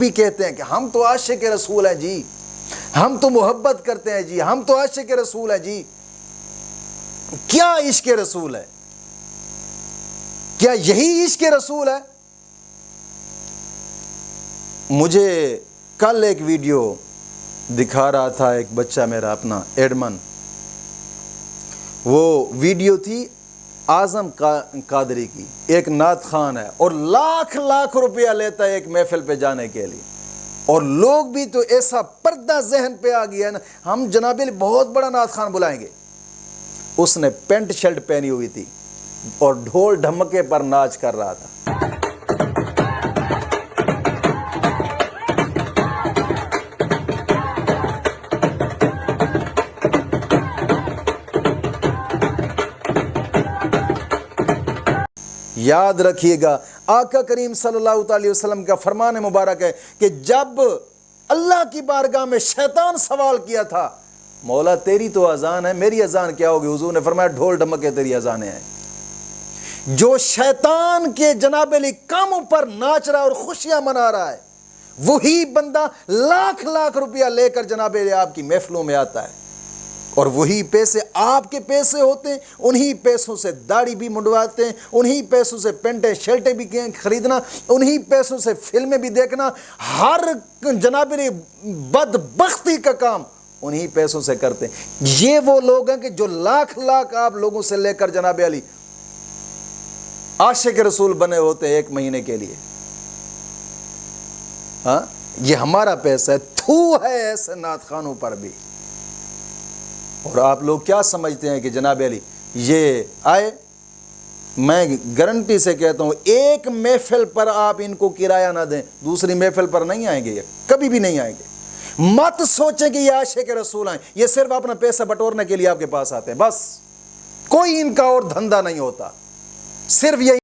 بھی کہتے ہیں کہ ہم تو عاشق رسول ہیں جی، ہم تو محبت کرتے ہیں جی، ہم تو عاشق رسول ہیں جی۔ کیا عشق رسول ہے؟ کیا یہی عشق رسول ہے؟ مجھے کل ایک ویڈیو دکھا رہا تھا ایک بچہ میرا اپنا ایڈمن، وہ ویڈیو تھی اعظم قادری کی، ایک نعت خان ہے اور لاکھ لاکھ روپیہ لیتا ہے ایک محفل پہ جانے کے لیے، اور لوگ بھی تو ایسا پردہ ذہن پہ آ گیا نا، ہم جناب علی بہت بڑا نعت خان بلائیں گے۔ اس نے پینٹ شرٹ پہنی ہوئی تھی اور ڈھول ڈھمکے پر ناچ کر رہا تھا۔ یاد رکھیے گا، آقا کریم صلی اللہ علیہ وسلم کا فرمان مبارک ہے کہ جب اللہ کی بارگاہ میں شیطان سوال کیا تھا، مولا تیری تو اذان ہے، میری اذان کیا ہوگی؟ حضور نے فرمایا ڈھول ڈھمکے تیری اذانیں ہیں۔ جو شیطان کے جناب علی کاموں پر ناچ رہا اور خوشیاں منا رہا ہے، وہی بندہ لاکھ لاکھ روپیہ لے کر جناب علی آپ کی محفلوں میں آتا ہے، اور وہی پیسے آپ کے پیسے ہوتے ہیں، انہی پیسوں سے داڑھی بھی منڈواتے ہیں، انہی پیسوں سے پینٹیں شرٹیں بھی خریدنا، انہی پیسوں سے فلمیں بھی دیکھنا، ہر جناب علی بدبختی کا کام انہی پیسوں سے کرتے ہیں۔ یہ وہ لوگ ہیں کہ جو لاکھ لاکھ آپ لوگوں سے لے کر جناب علی عاشق رسول بنے ہوتے ہیں ایک مہینے کے لیے۔ ہاں، یہ ہمارا پیسہ ہے، تھو ہے ایسے نعت خانوں پر بھی۔ اور آپ لوگ کیا سمجھتے ہیں کہ جناب علی یہ آئے؟ میں گارنٹی سے کہتا ہوں ایک محفل پر آپ ان کو کرایہ نہ دیں، دوسری محفل پر نہیں آئیں گے، یہ کبھی بھی نہیں آئیں گے۔ مت سوچیں کہ یہ عاشق رسول ہیں، یہ صرف اپنا پیسہ بٹورنے کے لیے آپ کے پاس آتے ہیں، بس کوئی ان کا اور دھندا نہیں ہوتا، صرف یہ